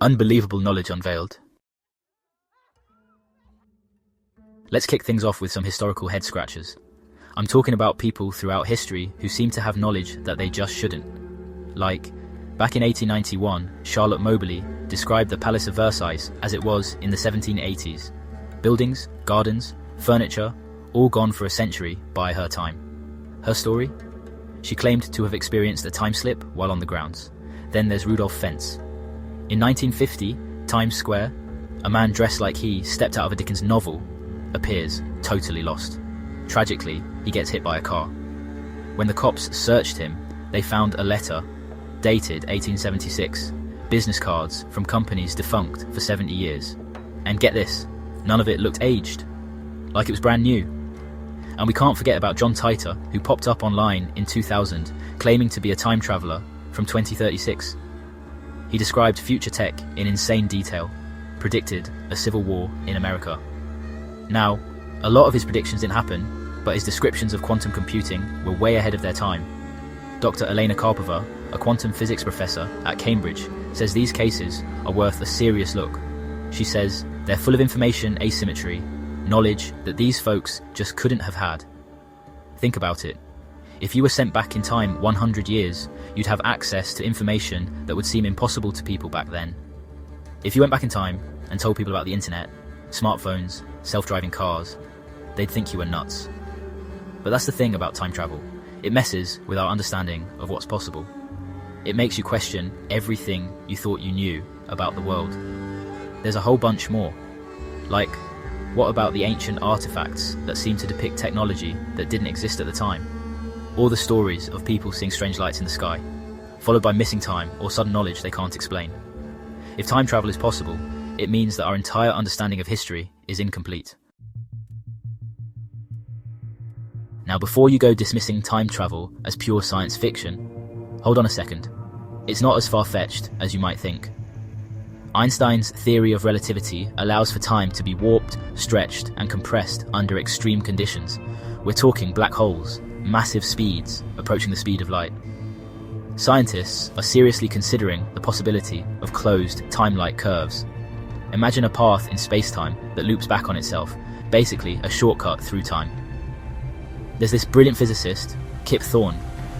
Unbelievable knowledge unveiled. Let's kick things off with some historical head-scratchers. I'm talking about people throughout history who seem to have knowledge that they just shouldn't. Like, back in 1891, Charlotte Moberly described the Palace of Versailles as it was in the 1780s. Buildings, gardens, furniture, all gone for a century by her time. Her story? She claimed to have experienced a time slip while on the grounds. Then there's Rudolph Fentz. In 1950, Times Square, a man dressed like he stepped out of a Dickens novel, appears totally lost. Tragically, he gets hit by a car. When the cops searched him, they found a letter, dated 1876, business cards from companies defunct for 70 years. And get this, none of it looked aged, like it was brand new. And we can't forget about John Titor, who popped up online in 2000, claiming to be a time traveller from 2036. He described future tech in insane detail, predicted a civil war in America. Now, a lot of his predictions didn't happen, but his descriptions of quantum computing were way ahead of their time. Dr. Elena Karpova, a quantum physics professor at Cambridge, says these cases are worth a serious look. She says they're full of information asymmetry, knowledge that these folks just couldn't have had. Think about it. If you were sent back in time 100 years, you'd have access to information that would seem impossible to people back then. If you went back in time and told people about the internet, smartphones, self-driving cars, they'd think you were nuts. But that's the thing about time travel. It messes with our understanding of what's possible. It makes you question everything you thought you knew about the world. There's a whole bunch more. Like, what about the ancient artifacts that seem to depict technology that didn't exist at the time? Or the stories of people seeing strange lights in the sky, followed by missing time or sudden knowledge they can't explain. If time travel is possible, it means that our entire understanding of history is incomplete. Now, before you go dismissing time travel as pure science fiction, hold on a second. It's not as far-fetched as you might think. Einstein's theory of relativity allows for time to be warped, stretched, and compressed under extreme conditions. We're talking black holes, massive speeds approaching the speed of light. Scientists are seriously considering the possibility of closed time-like curves. Imagine a path in space-time that loops back on itself, basically a shortcut through time. There's this brilliant physicist, Kip Thorne,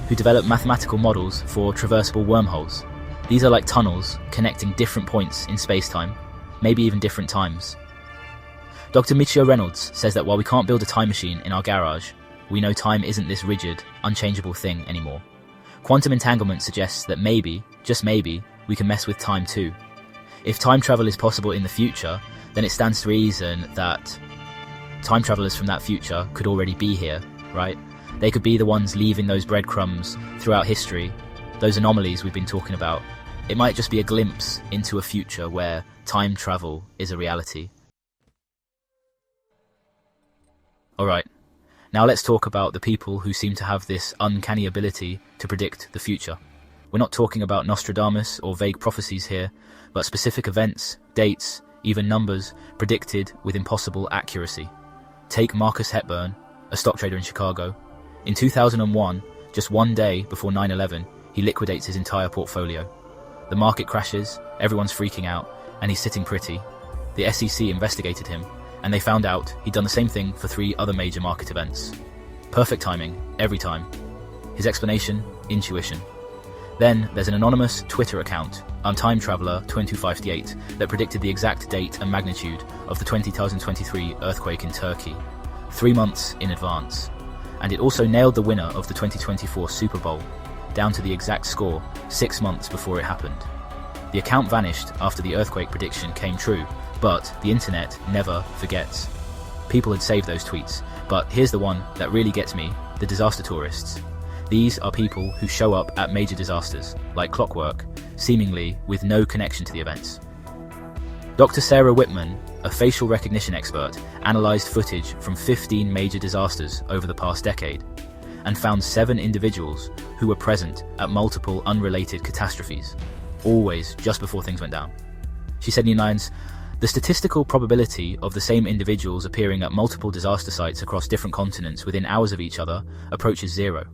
who developed mathematical models for traversable wormholes. These are like tunnels connecting different points in space-time, maybe even different times. Dr. Michio Reynolds says that while we can't build a time machine in our garage, we know time isn't this rigid, unchangeable thing anymore. Quantum entanglement suggests that maybe, just maybe, we can mess with time too. If time travel is possible in the future, then it stands to reason that time travelers from that future could already be here, right? They could be the ones leaving those breadcrumbs throughout history, those anomalies we've been talking about. It might just be a glimpse into a future where time travel is a reality. Alright, now let's talk about the people who seem to have this uncanny ability to predict the future. We're not talking about Nostradamus or vague prophecies here, but specific events, dates, even numbers predicted with impossible accuracy. Take Marcus Hepburn, a stock trader in Chicago. In 2001, just one day before 9/11, he liquidates his entire portfolio. The market crashes, everyone's freaking out, and he's sitting pretty. The SEC investigated him, and they found out he'd done the same thing for 3 other major market events. Perfect timing, every time. His explanation? Intuition. Then there's an anonymous Twitter account, Time Traveler 2258, that predicted the exact date and magnitude of the 2023 earthquake in Turkey, 3 months in advance. And it also nailed the winner of the 2024 Super Bowl, down to the exact score 6 months before it happened. The account vanished after the earthquake prediction came true, but the internet never forgets. People had saved those tweets, but here's the one that really gets me, the disaster tourists. These are people who show up at major disasters, like clockwork, seemingly with no connection to the events. Dr. Sarah Whitman, a facial recognition expert, analysed footage from 15 major disasters over the past decade, and found 7 individuals who were present at multiple unrelated catastrophes, always just before things went down. She said in lines, "The statistical probability of the same individuals appearing at multiple disaster sites across different continents within hours of each other approaches 0.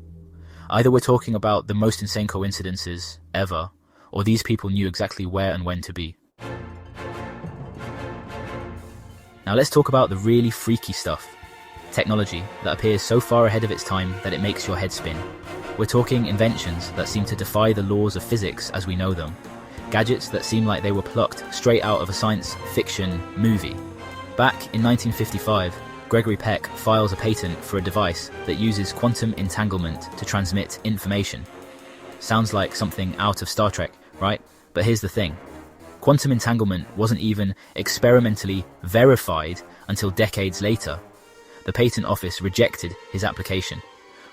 Either we're talking about the most insane coincidences ever, or these people knew exactly where and when to be." Now let's talk about the really freaky stuff. Technology that appears so far ahead of its time that it makes your head spin. We're talking inventions that seem to defy the laws of physics as we know them. Gadgets that seem like they were plucked straight out of a science fiction movie. Back in 1955, Gregory Peck files a patent for a device that uses quantum entanglement to transmit information. Sounds like something out of Star Trek, right? But here's the thing. Quantum entanglement wasn't even experimentally verified until decades later. The patent office rejected his application,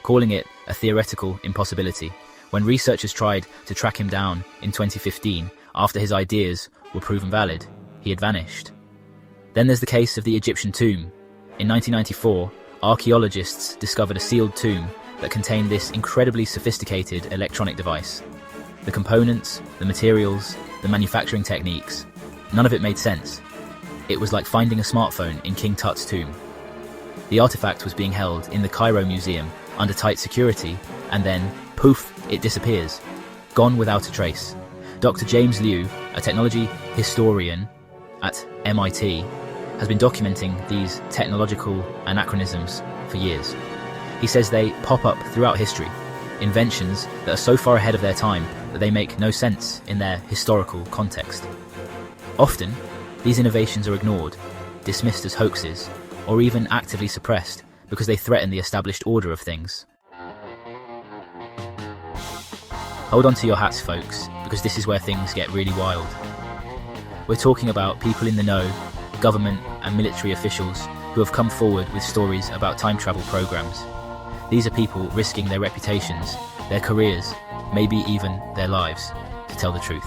calling it a theoretical impossibility, when researchers tried to track him down in 2015 after his ideas were proven valid. He had vanished. Then there's the case of the Egyptian tomb. In 1994, archaeologists discovered a sealed tomb that contained this incredibly sophisticated electronic device. The components, the materials, the manufacturing techniques, none of it made sense. It was like finding a smartphone in King Tut's tomb. The artifact was being held in the Cairo Museum under tight security, and then, poof, it disappears. Gone without a trace. Dr. James Liu, a technology historian at MIT, has been documenting these technological anachronisms for years. He says they pop up throughout history, inventions that are so far ahead of their time that they make no sense in their historical context. Often, these innovations are ignored, dismissed as hoaxes, or even actively suppressed because they threaten the established order of things. Hold on to your hats, folks, because this is where things get really wild. We're talking about people in the know, government and military officials who have come forward with stories about time travel programs. These are people risking their reputations, their careers, maybe even their lives, to tell the truth.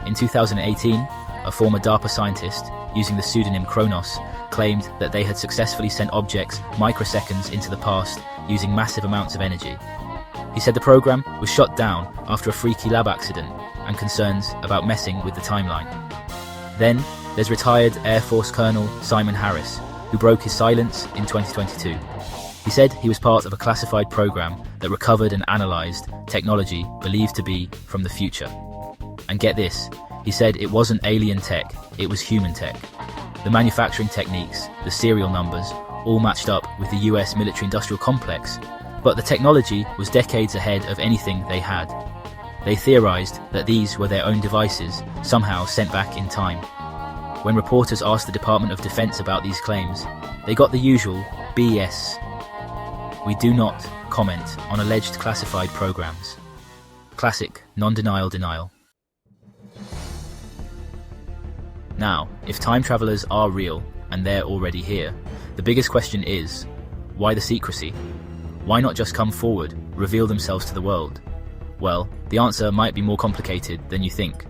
In 2018, a former DARPA scientist, using the pseudonym Kronos, claimed that they had successfully sent objects microseconds into the past using massive amounts of energy. He said the program was shut down after a freaky lab accident and concerns about messing with the timeline. Then, there's retired Air Force Colonel Simon Harris, who broke his silence in 2022. He said he was part of a classified program that recovered and analysed technology believed to be from the future. And get this, he said it wasn't alien tech, it was human tech. The manufacturing techniques, the serial numbers, all matched up with the US military-industrial complex, but the technology was decades ahead of anything they had. They theorised that these were their own devices, somehow sent back in time. When reporters asked the Department of Defense about these claims, they got the usual BS. We do not comment on alleged classified programs. Classic non-denial denial. Now, if time travelers are real and they're already here, the biggest question is, why the secrecy? Why not just come forward, reveal themselves to the world? Well, the answer might be more complicated than you think.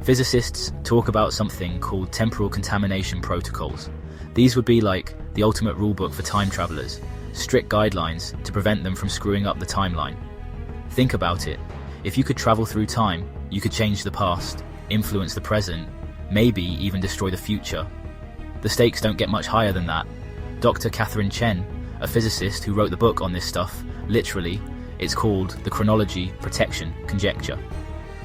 Physicists talk about something called temporal contamination protocols. These would be like the ultimate rulebook for time travelers, strict guidelines to prevent them from screwing up the timeline. Think about it. If you could travel through time, you could change the past, influence the present, maybe even destroy the future. The stakes don't get much higher than that. Dr. Catherine Chen, a physicist who wrote the book on this stuff, literally, it's called the chronology protection conjecture,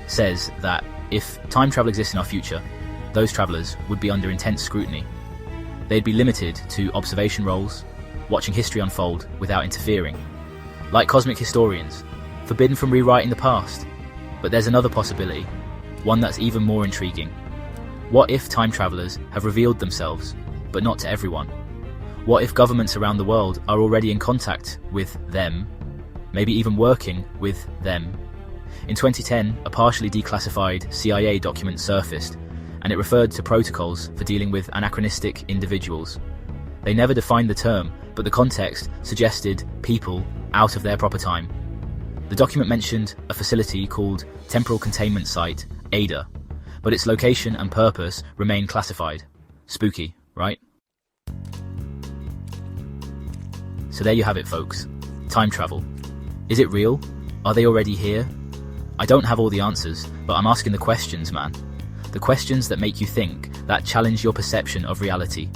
says that if time travel exists in our future, those travelers would be under intense scrutiny. They'd be limited to observation roles, watching history unfold without interfering. Like cosmic historians, forbidden from rewriting the past. But there's another possibility, one that's even more intriguing. What if time travelers have revealed themselves, but not to everyone? What if governments around the world are already in contact with them, maybe even working with them? In 2010, a partially declassified CIA document surfaced, and it referred to protocols for dealing with anachronistic individuals. They never defined the term, but the context suggested people out of their proper time. The document mentioned a facility called Temporal Containment Site, ADA, but its location and purpose remain classified. Spooky, right? So there you have it, folks. Time travel. Is it real? Are they already here? I don't have all the answers, but I'm asking the questions, man. The questions that make you think, that challenge your perception of reality.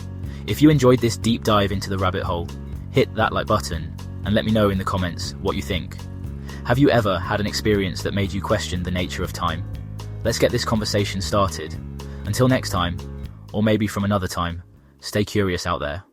If you enjoyed this deep dive into the rabbit hole, hit that like button and let me know in the comments what you think. Have you ever had an experience that made you question the nature of time? Let's get this conversation started. Until next time, or maybe from another time, Stay curious out there.